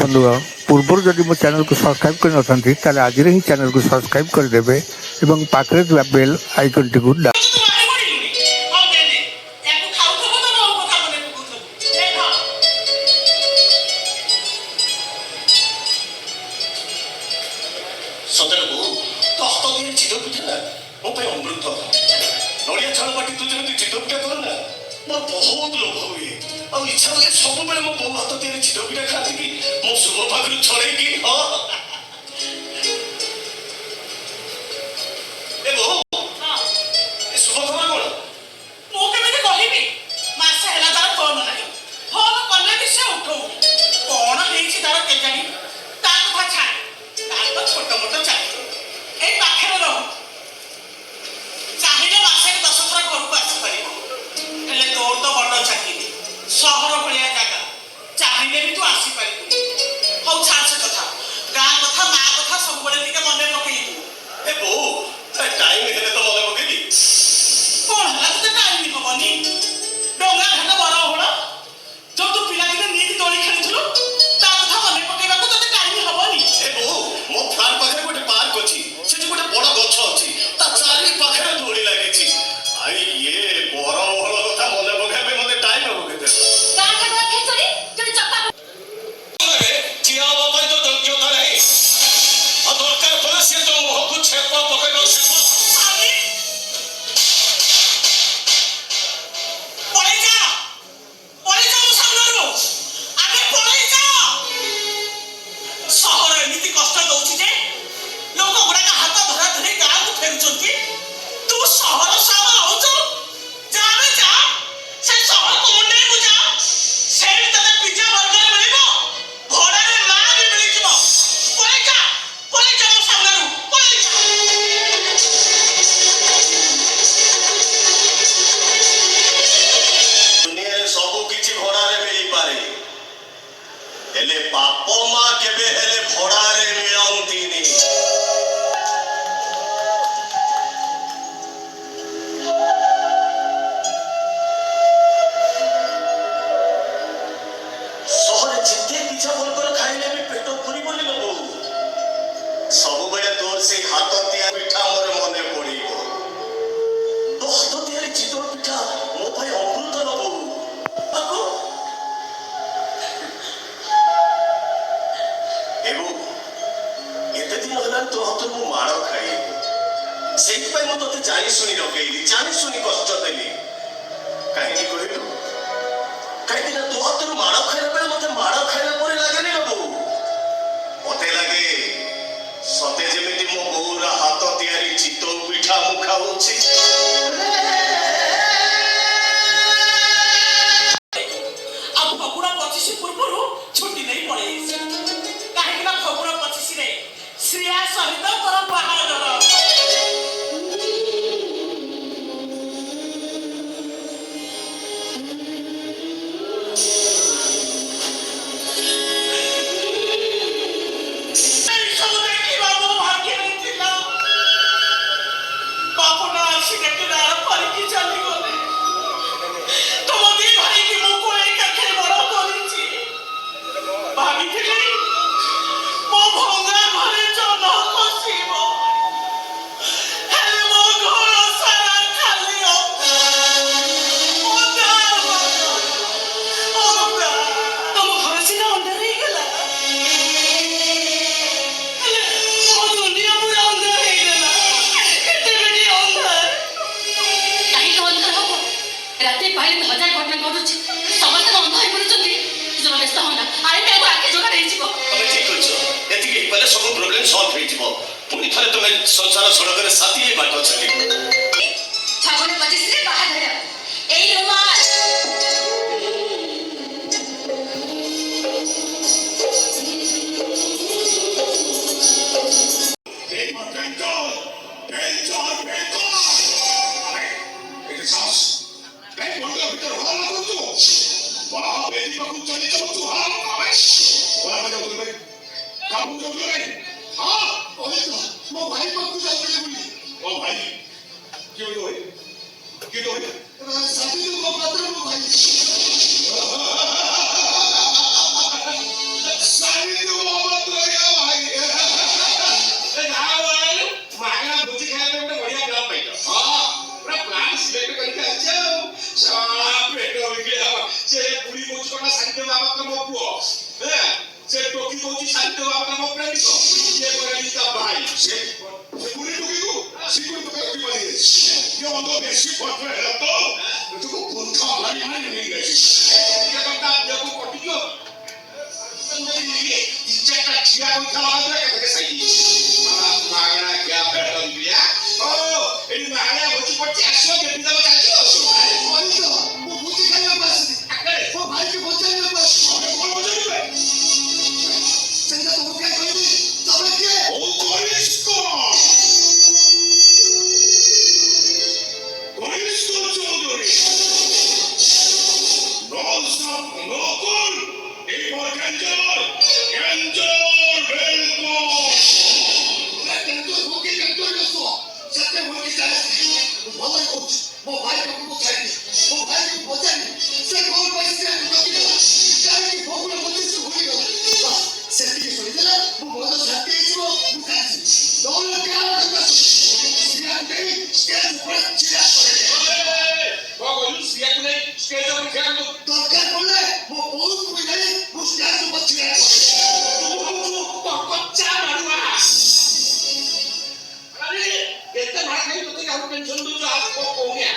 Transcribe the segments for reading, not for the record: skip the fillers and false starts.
বন্ধুরা, পূর্বରୁ ଯଦି ମୋ ଚ୍ୟାନେଲକୁ ସବସ୍କ୍ରାଇବ୍ କରିନଥାନ୍ତି ତାହେଲେ ଆଜିରେ ହିଁ ଚ୍ୟାନେଲକୁ ସବସ୍କ୍ରାଇବ୍ କରିଦେବେ ଏବଂ ପାଖରେ ଥିବା ବେଲ୍ ଆଇକନ୍ଟିକୁ ତୋ ହାତରୁ ମୁଁ ମାଡ଼ ଖାଇଲି, ସେଇଥିପାଇଁ ମୁଁ ତୋତେ ଜାଣି ଶୁଣି ରଖେଇଲି, ଜାଣି ଶୁଣି କଷ୍ଟ ଦେଲି। କାହିଁକି କହିଲୁ? କାହିଁକି ନା ତୋ ହାତରୁ ମାଡ଼ ଖାଇଲା ବେଳେ ମତେ ମାଡ଼ ଖାଇଲା ପରି ଲାଗେନି ନା ବୋଉ। ମତେ ଲାଗେ ସତେ ଯେମିତି ମୋ ବୋଉର ହାତ ତିଆରି ଚିତଉ ପିଠା ମୁଁ ଖାଉଛି। ଆଉ ଫଗୁଣ 25 ପୂର୍ବରୁ ଛୁଟି ନେଇ ପଳେଇଛି। କାହିଁକି ନା ଫଗୁଣ 25ରେ ଶ୍ରେୟା ସହିତ ତୋର ବାହାଘର। ରାତି ପାଇଲେ ହଜାର ଘଟଣା ଘଟୁଛି, ସମସ୍ତେ ଅନ୍ଧ ହେଇପଡୁଛନ୍ତି। ଜମା ବ୍ୟସ୍ତ ହଅନା, ଆରେ ତାକୁ ଆଖି ଯୋଗାଡ଼ ହେଇଯିବ। ତମେ ଠିକ କରିଛ, ଏତିକି ହେଇପାରିଲେ ସବୁ ପ୍ରୋବ୍ଲେମ ସଲ୍ଭ ହେଇଯିବ। ପୁଣି ଥରେ ତମେ ସଂସାର ସଡ଼କରେ ସାଥୀ ହେଇ ବାଟ ଚାଲିବ। ଫଗୁଣ 25ରେ ବାହାଘର। ଏଇ ରୁମାଲ ମୋ ଭାଇ ପାଖକୁ ଯାଉଥିଲେ ବୋଲି। ଓ ଭାଇ କିଏ ହୁଏ? କିଏ ହୁଏ? ସାବିତ୍ରୀ ମୋ ପାତ୍ର ମୋ ଭାଇ। ସାବିତ୍ରୀ ମୋ ପାତ୍ର ୟା ଭାଇ। ମାଗଣା ଭୋଜି ଖାଇବା ଗୋଟେ ବଢିଆ ପ୍ଲାନ୍ ପାଇଛ। ହଁ ପୁରା ପ୍ଲାନ୍ ସିଲେକ୍ଟ କରିକି ଆସିଛ ଆଉ। ପେଟ ସେ ବୁଢୀ କହୁଛି କଣ ସାହିତ୍ୟ ବାବା ମୋ ପୁଅ, ସେ ଟୋକି କହୁଛି ସାହିତ୍ୟ ବାବା ମୋ ପ୍ରେମିକ, ଇଏ କହିଲି ତା ଭାଇ। ସେ ବୁଢୀ ଟୋକିକୁ ସିକୁଡ଼ି ଟୋକା ରଖି ପାରି ଇଏ ଅନ୍ତ ବେଶୀ ଫଟୋ ହେଲା ତ ତୁକୁ କୁନ୍ଥା ଭାରି ମାନେ ନେଇଯାଇଛି। ଟିକେ ଟଙ୍କା ଦେହକୁ କଟିଯିବ। ଦି ଚାରିଟା ଝିଆ କଥା ଲଗାದ್ರೆ କେତେ ସାଇଜି ମାଗଣା କିଆ ପେଟ ଦିଆ। ଓ ଏଇ ମାଗଣା ଭୋଜି ପଡିଛି, ଆସିବ କେମିତି ତମ ଚାଲିବ। ମୁଁ ଭୋଜି ଖାଇବାକୁ ଆସିଲି, ମୋ ଭାଇକି ବଚାଇବାକୁ ଆସିଲି। କଣ ବୁଝିବେ? ସେଇଟା ତମକୁ କିଏ କହିବି? ତମେ କିଏ? ଓ କନିଷ୍କ ଚୌଧୁରୀ নকল এবার ক্যান্সার ମୋ ଭାଇ ପାଖକୁ ଛାଡ଼ିଲି, ମୋ ଭାଇକୁ ବଚାଇଲି। ସେ କଣ ପରିସ୍ଥିତିରେ ରଖିଦେଲା, କାହିଁକି ଫଗୁଣ 25 ଭୁଲିଗଲା। ସେତିକି ଶୁଣିଦେଲା ମୋ ମନ ଶାନ୍ତି ହେଇଯିବ, ମୁଁ କାନ୍ଦିବି। ନହେଲେ କାହାର କଥା ସିଆ ନେଇ ଷ୍ଟେଜ ଉପରେ ଛିଡ଼ା ଦରକାର ପଡ଼ିଲେ ମୋ ବୋଉକୁ ବି ନେଇ ମୁଁ ଷ୍ଟେଜ ଉପରେ ଛିଡ଼ା କେତେ ମାର ଖାଇ ତୋତେ କାହାକୁ ଟେନସନ ଦଉଛୁ? ଆଉ କଣ କହୁ냐?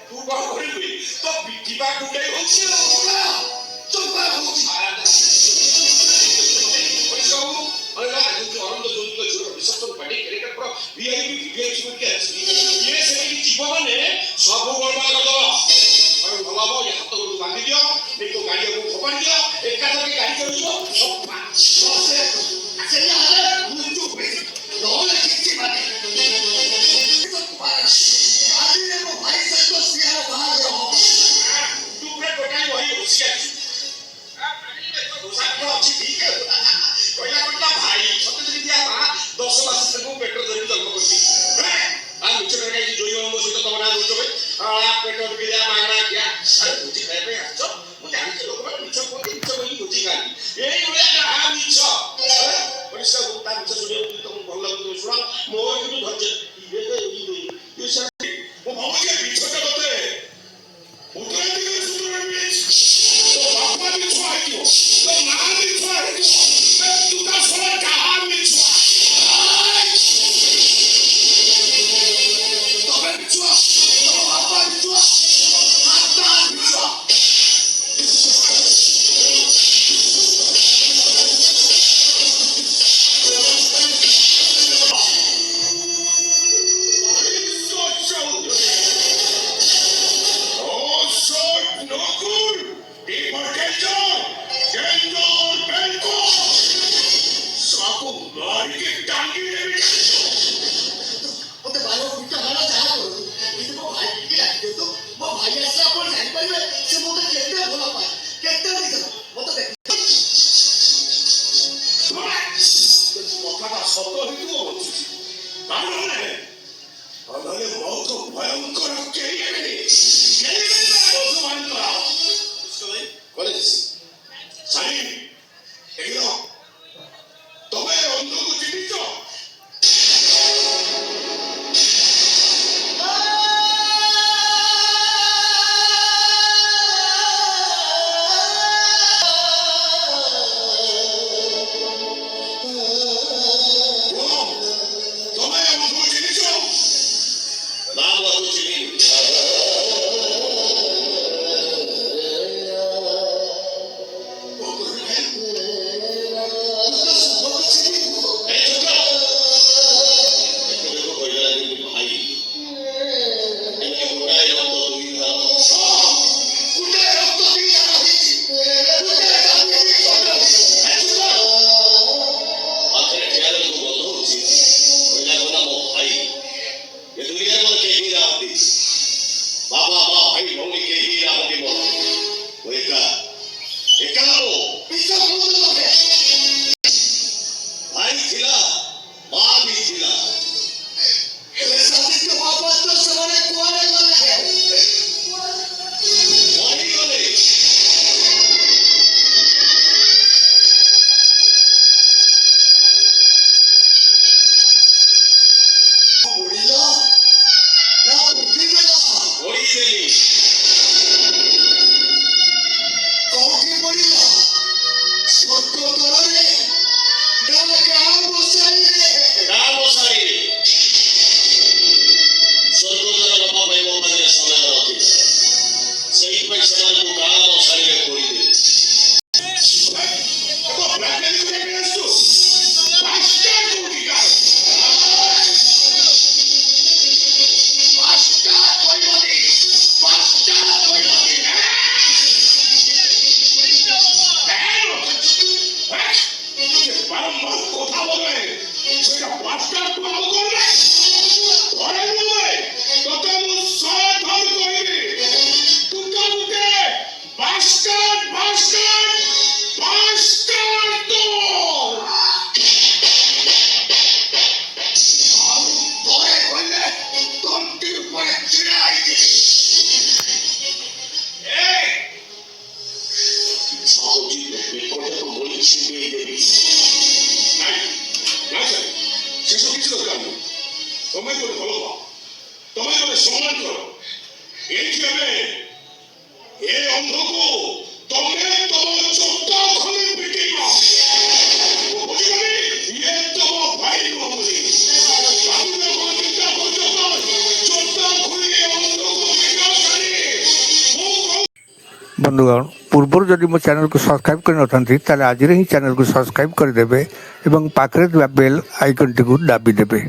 ତୁ କଣ କରିବୁ? ତ ପିଟିବା କୁଣ୍ଡେଇ ହଉଛି ଚମ୍ପା ହଉଛି। ସବୁ ଗଡ଼ବଡ଼ କରିଦବ। ଭଲ ହବ, ଏ ହାତ ଗୋଡକୁ ବାନ୍ଧି ଦିଅ, ଏ ତୋ ଗାଡିଆକୁ ଫୋପାଡ଼ି ଦିଅ, ଏକାଥରେ ଗାଡି ଚାଲିଯିବ। ସେଇଆ ହେଲେ ମୁଁ ଚୁପ୍ ହେଇଯିବି, ନହେଲେ କିଛି ମାନେ ଆଜିରେ ମୋ ଭାଇ ସହିତ ସିଆର ବାହାଘର ହବ। ତୁ ପୁରା ଟୋଟାଲି ବହି ବସି ଆସିଛୁ। ଅଛି ଠିକ କହିଲା କହିଲା ଭାଇ ସତେ ଯଦି ଦିଆ 10 ମାସ ତାକୁ ପେଟ ଧରିକି ଜନ୍ମ କରିଛି। ମିଛ ଟଙ୍କା ଜୋଇ ବାବୁଙ୍କ ସହିତ ତମ ନାଁ ଦଉଛ ପେଟ ବିକିଆ ମାଗଣା ଖିଆ। ଆରେ ଭୋଜି ଖାଇବା ପାଇଁ ଆସିଛ, ମୁଁ ଜାଣିଛି ଲୋକମାନେ ମିଛ କୁହନ୍ତି, ମିଛ କହିକି ଭୋଜି ଖାଆନ୍ତି। ଏଇଭଳିଆ ଯାହା ମିଛ ପରିଷ୍କାର ତା ମିଛ ଶୁଣିବାକୁ ତମକୁ ଭଲ ଲାଗୁଥିବ ଶୁଣ। ମୋର କିନ୍ତୁ ଧୈର୍ଯ୍ୟ ମୁଁ ଭାବୁଛି ମିଛଟା ତତେ ଉତ୍ତରାଧିକାରୀ ସୂତ୍ରରେ ମିଳିଛି। ତୋ ବାପା ମିଛୁଆ ହେଇଥିବ, ତୋ ମା ମିଛୁଆ ହେଇଥିବ, ତୁ ତା ଶୁଣ ଯାହା ମିଛୁଆ। তাহলে আমাদের মত ভয়ঙ্কর কেড়ে নেবে কেড়ে নেবে মত ভয়ঙ্কর কলেজ সারি এগুলো তবে অন্ধকু চিনিছ তবে অন্ধকু চিনিছ না অত চিনি बाबा माँ भाई भौनी के ही राहती मोह वो एकाओ भाई थिला माँ भी थिला मरी गले मरी देली गाँव सारी स्वर्गद्वार बाबा भाई मोह मंदिर समय रखी सही पैसा को गाँव सारी में कोई दे तो ब्लैकमेल को लेके आसो पास्टर को निकाल पास्टर कोई मती বারম্বার কথা বলবে সেটা পাঁচটা কল করবে ধরে নেবে তোকে মু শর্ট হল কইবে তুকে মুকে বাস্টার্ড তো ধরে কইলে তন্তির উপরে চিড়াই দিবি এই সাহজি বিপদে তো বলি ছিটিয়ে দেবি নাই না স্যার সেসব কিছু দরকার নেই তুমি করে ভালো পাও তুমি করে সম্মান করো এইভাবে এ অন্ধকু তুমি তোমার চোখটা খুলে পিটিব বুঝলি ইয়ে তোমার ভাই বলি আমি কোনো চিন্তা করতে পার চোখটা খুলে অন্ধকু বিকাশ করি বন্ধুগণ ପୂର୍ବରୁ ଯଦି ମୋ ଚ୍ୟାନେଲକୁ ସବସ୍କ୍ରାଇବ୍ କରିନଥାନ୍ତି ତାହେଲେ ଆଜିରେ ହିଁ ଚ୍ୟାନେଲକୁ ସବସ୍କ୍ରାଇବ୍ କରିଦେବେ ଏବଂ ପାଖରେ ଥିବା ବେଲ୍ ଆଇକନ୍ଟିକୁ ଦାବି ଦେବେ।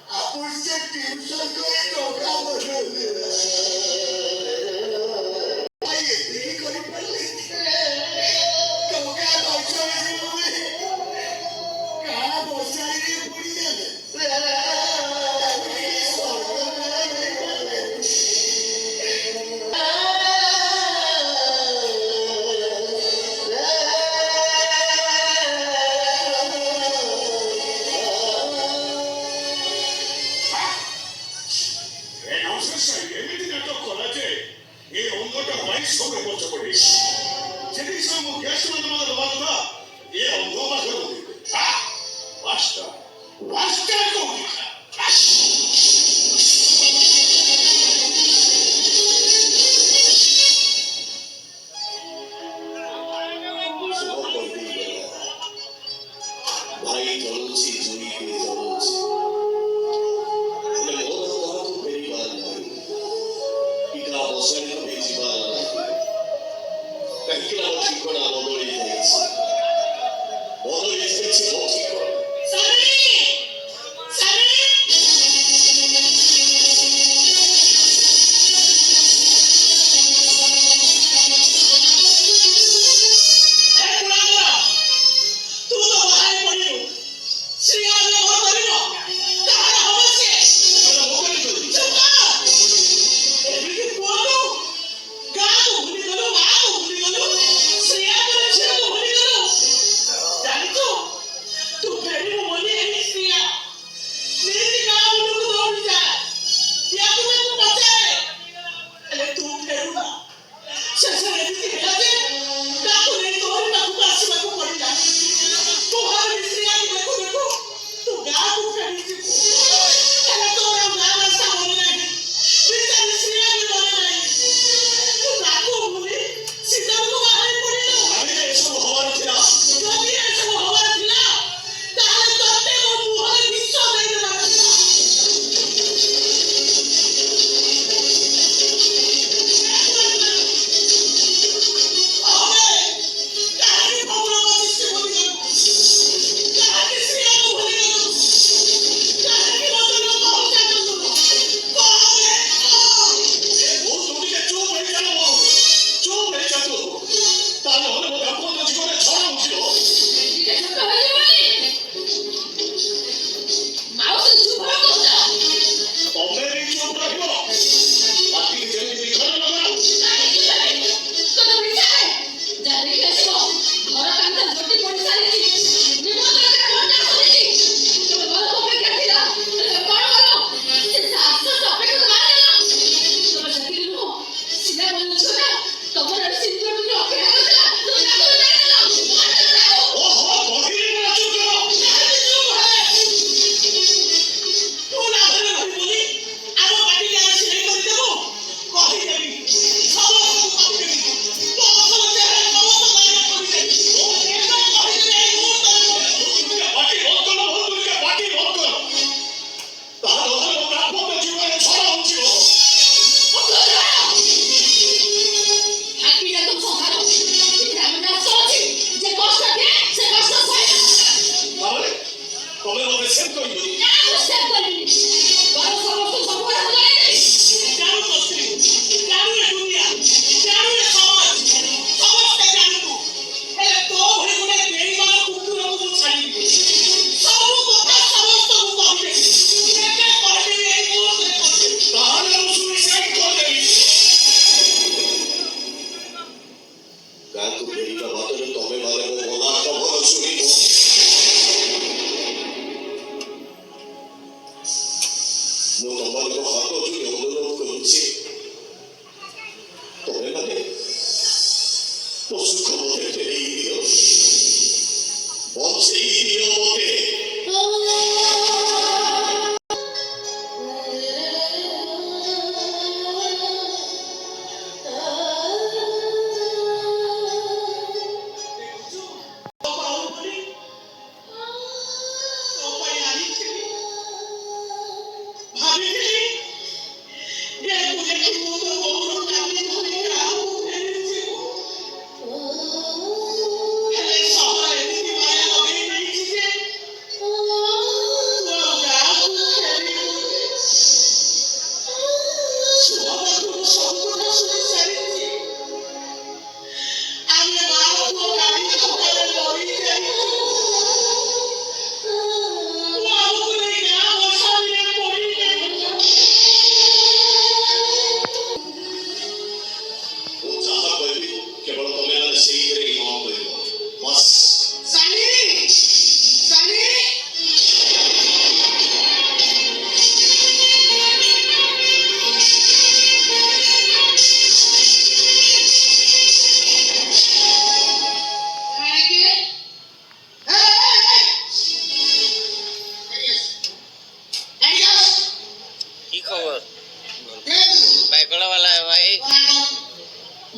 Apurse tiusan ko ito, kapag ଏମିତି ନାଟକ କଲା ଯେ ଏ ଅଙ୍ଗଟା ପାଇଁ ସବୁ ପଛ ପଡେ ଯେତିକି ସବୁ ଗେଷ୍ଟ ମାନେ ଦବା କଥା ଏ ଅଙ୍ଗ ପାଖରେ ବାସ୍ତା ବାସ୍ତା କହୁଛି ଭାଇ ଜଳୁଛି ଜୁଇ ବି ଜଳୁଛି ହେଲେ ମୋର କାହାକୁ ଫେରିବାର ନାହିଁ ପିତା ବସାଣିକୁ ବି ଯିବାର ନାହିଁ କାହିଁକି ନା ମୋ ଠିକଣା ବଦଳି ଯାଇଛି ମୋ ଠିକଣା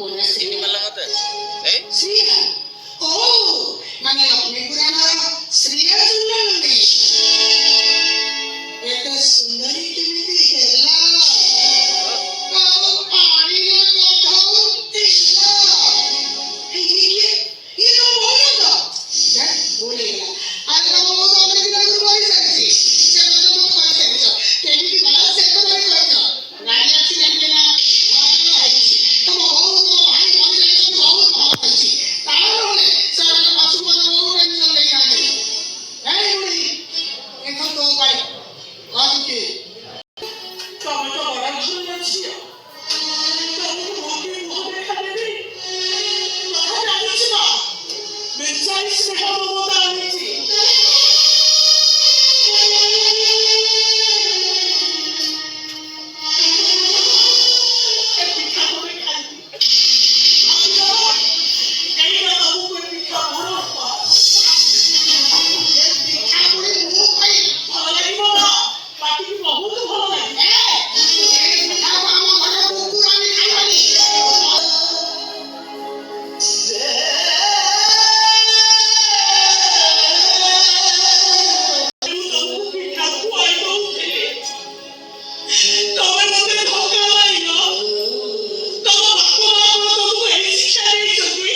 ମୋ ନାଁ ଶ୍ରୀ ଶ୍ରୀୟା ଓ ମାନେ ଲକ୍ଷ୍ମୀ ପୁରାଣର ଶ୍ରୀୟା ସୁନ୍ଦରୀ ଏତେ ସୁନ୍ଦରୀ କେମିତି ହେଲା ଆଉ ପାଣିରେ ଗାଧଉଥିଲା ଇଏ ତ ବହୁତ ଭୁଲିଗଲା ଆରେ ତମ ବହୁତ ଅନେକ ଦିନ ଆଗରୁ ମରିସାରିଛି ସେ କଥା ମୁଁ କହିସାରିଛ କେମିତି ଗଲା ସେ ତ ଧରି କହିଛ ଗାଡ଼ି ଆକ୍ସିଡେଣ୍ଟ ହେଲା ତମ ବୋଉ ତମ ଭାଇ ମରିଯାଇଛନ୍ତି ବହୁତ ଭଲ ହେଇଛି ତାହେଲେ ସେମାନେ ପଛକୁ ମଧ୍ୟ ବହୁତ ଟେନସନ୍ ନେଇଯାନ୍ତି ଏଇ ବୁଢ଼ୀ ଏଥର ତୋ ପାଇଁ କଣ କି ତମେ ତ ବଡ଼ ଭଲ ଝିଅ ତମକୁ ମୋଟେ ମୁହଁ ଦେଖାଦେବି କଥା ଜାଣିଛୁ ନା ବେଚାରି ସ୍ନେହ ମମତା ଆଣିଛି ଏ ପିଠା ତମେ ଖାଇବି ଏଇଟା ତମକୁ ଏ ପିଠା ମୋର ଏ ପିଠା ବୁଢ଼ୀ ମୁଁ ଖାଇବି ଭଲ ଲାଗିବ ନା ପାଟିକି ବହୁତ ଭଲ ଲାଗେ ଏ ପିଠାକୁ ଆମ ଘରେ କୁକୁର ଆଣି ଖାଇବନି ମୁଁ ତମକୁ ପିଠା ଖୁଆଇ ଦଉଥିଲି ତମେ ମୋତେ ଧୋକା ମାରିଲ ତମ ବାପ ମା କଣ ତମକୁ ଏଇ ଶିକ୍ଷା ଦେଇଛନ୍ତି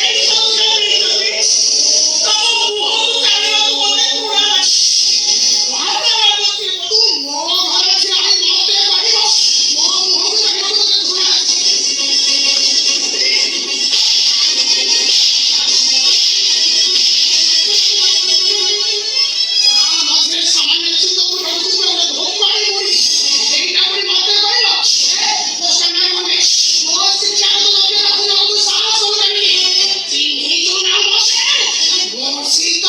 ଏଇ ସଂସ୍କାର ଦେଇଛନ୍ତି ତମ ମୁହଁକୁ ଚାଲିବାକୁ ମୋତେ ଘୃଣା ଲାଗେ ଭାତ ଲାଗୁଛି ତୁ ମୋ ଘରେ ଠିଆ ହେଇ ମତେ କହିବ ମୋ ମୁହଁକୁ ଚାହିଁବାକୁ ତତେ ଘୃଣା ତା ମଝିରେ ସାମାନ୍ୟ ଅଛି ତୋ ମୁଣ୍ଡକୁ ଗୋଟେ ଧୋକାଳି ବୁଢ଼ୀ ସେଇଟା ବୁଢ଼ୀ ମତେ କହିଲ ମୋ ସାମ୍ନାରେ ମନେ ମୋ ଶିକ୍ଷାକୁ ତୁ ଲକ୍ଷ୍ୟ ରଖୁଛୁ ତୁ ସାହସ କଲୁ କେମିତି ଚିହ୍ନିଛୁ ନା ମତେ ମୋ ଶୀତ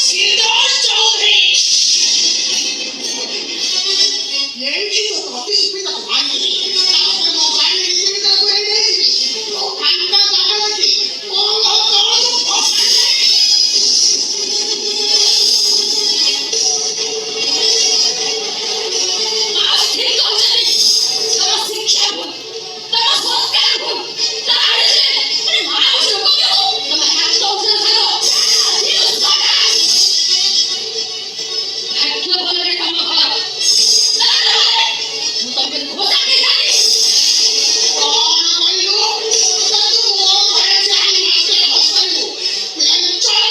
Sindor Chaudhary. ଏଇଠି ତ ଅତି ସୁବିଧା ମାରିଦେଲି ତାପରେ ମୋ ଗାଡ଼ି ରିଜେକ୍ଟ କରି ଦେଇଥିଲି ଫାଙ୍କା ଜାଗା ଦେଖି କଣ ତଳକୁ ବାସ୍ ଠିକ୍ କହିଛନ୍ତି ତମ ଶିକ୍ଷା ଭୁଲ ତମ ସଂସ୍କାର ଭୁଲ ତା ଆଡ଼େ ମାନେ ମା ବସି ଲୋକ କିଏ ତମେ ହାତ ଉଠେଇ ଥାଅ ଭାଗ୍ୟ ଭଲରେ କାମ କର ମୁଁ ତମକୁ ଘୋଷା ଦେଇଥାନ୍ତି କଣ କହିଲୁ ତୁ ମୋ ଘରେ ଯାଇ ମତେ ହସାଇବୁ ଚଳ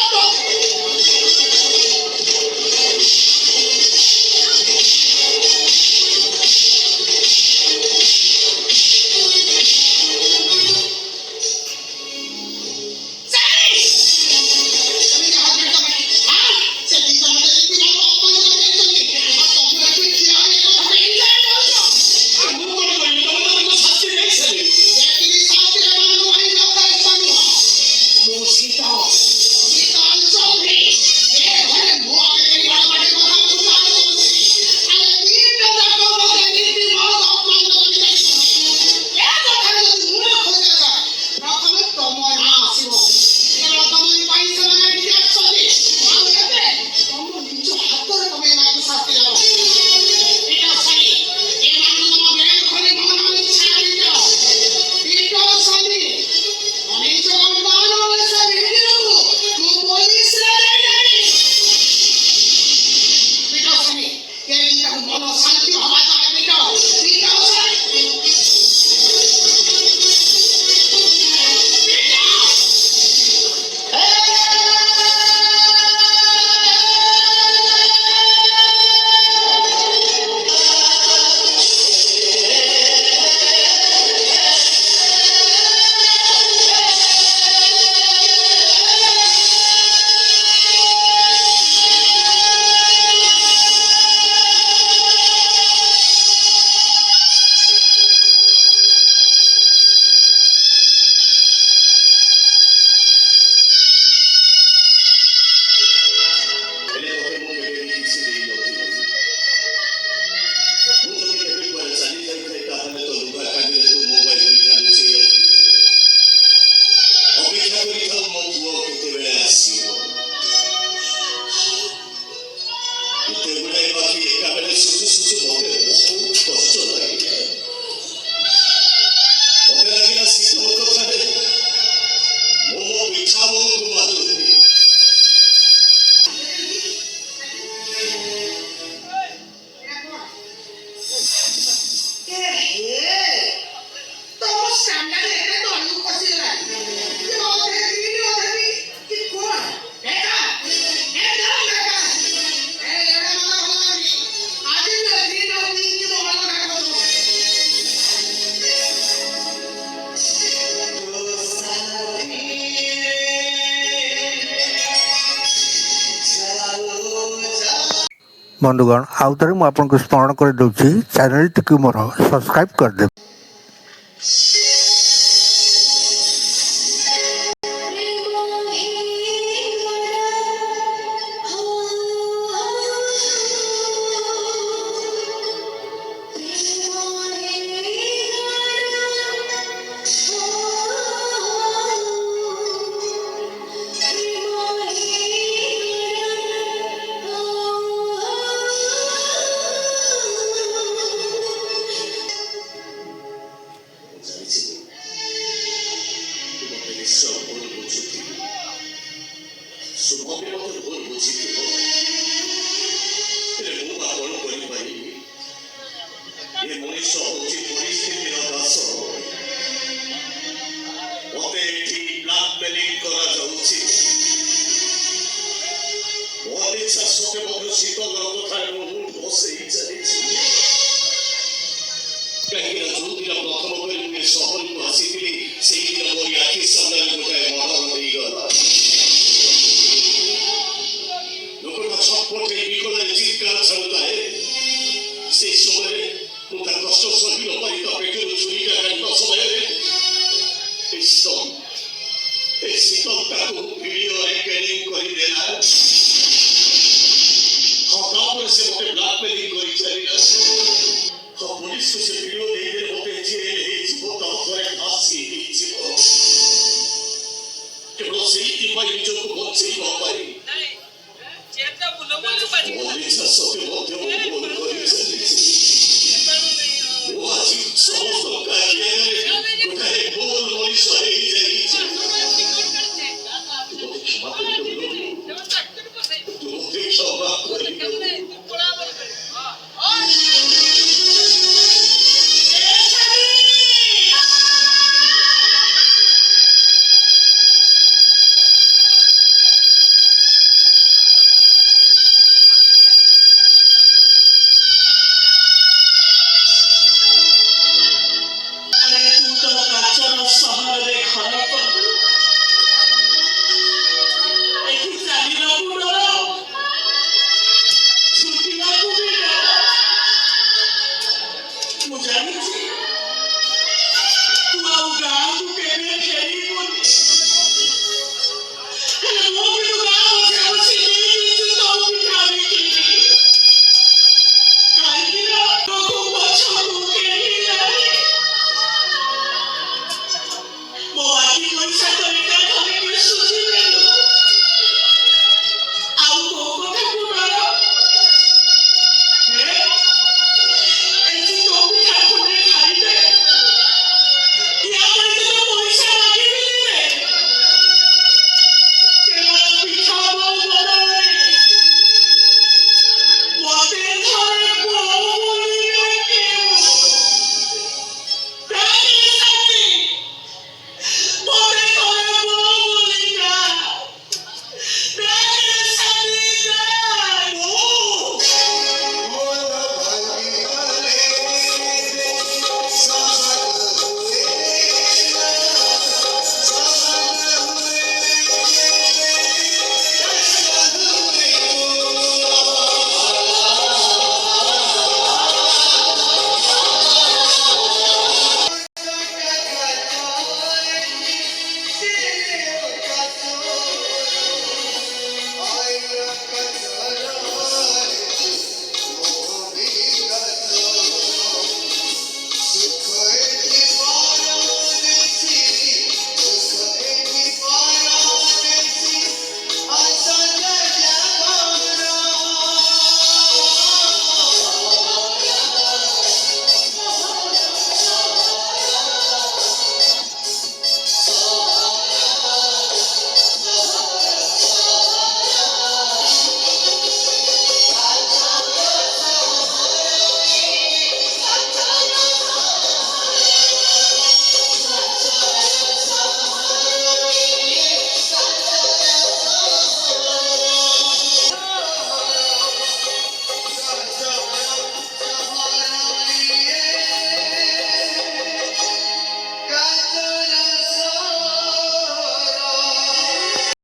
ମୁଁ କଣ କହିବି ତମେ ତ ତାକୁ ଶାସ୍ତି ଦେଇସାରିଲି ଶାନ୍ତି ହବା କେତେ ଗୁଡ଼ାଏ ବାକି ମିଶୁଛି ମୋତେ ବହୁତ କଷ୍ଟ ଲାଗିଲା। ମୋତେ ଲାଗିଲା ଶୀତଳ କଥାରେ ମୁଁ ମୋ ପିଠା ବୋଉକୁ ମାରୁନି। ତମ ଷ୍ଟାଣ୍ଡାର୍ଡ ଏତେ ତଳକୁ ଖସିଗଲାଣି ଯେ ଅଧେ ଗ୍ରୀନ ଅଧେ ବି କି କଣ ଏଟା ଏଟା ଏଟା ମତେ ଭଲ ଲାଗୁନି। ଆଜି ବି ଗ୍ରୀନ ଆଉ ପିଙ୍କ ମୋ ଭଲ ଲାଗୁନି। ବନ୍ଧୁଗଣ ଆଉ ଥରେ ମୁଁ ଆପଣଙ୍କୁ ସ୍ମରଣ କରିଦେଉଛି ଚ୍ୟାନେଲଟିକୁ ମୋର ସବସ୍କ୍ରାଇବ୍ କରିଦେବେ। କାହିଁକିନା ଯୋଉଦିନ ପ୍ରଥମ କରି ମୁଁ ସହରକୁ ଆସିଥିଲି ସେଇଦିନ ମୋ ଆଖି ସାମ୍ନାରେ ଗୋଟାଏ ମରଣ ଦେଇଗଲା। ଲୋକଟା ଛଟପଟ ହେଇ ବିକଳରେ ଚିତ୍କାର ଛାଡୁଥାଏ। ସେଇ ସମୟରେ ମୁଁ ତା କଷ୍ଟ ସହି ନ ପାରି ତା ପେଟରୁ ଛୁରୀଟା କାଢିବା ସମୟରେ ଶୀତଲ ତାକୁ ଭିଡିଓ ରେକର୍ଡିଂ କରିଦେଲା। ତାପରେ ସେ ମୋତେ ବ୍ଲାକମେଲିଂ କରି ଚାଲିଲା। पुलिस को से वीडियो देखे होते जेल ହେଇଯିବ ତାପରେ ଫାଶୀ ହେଇଯିବ। କେବଳ ସେଇଥିପାଇଁ ନିଜକୁ ବଞ୍ଚେଇବା ପାଇଁ ଓଡ଼ିଶା ସତ୍ୟ ମଧ୍ୟ ମୁଁ ଭୁଲ କରି ଚାଲିଛି। ମୁଁ ଆଜି ସମସ୍ତଙ୍କ ଆଗରେ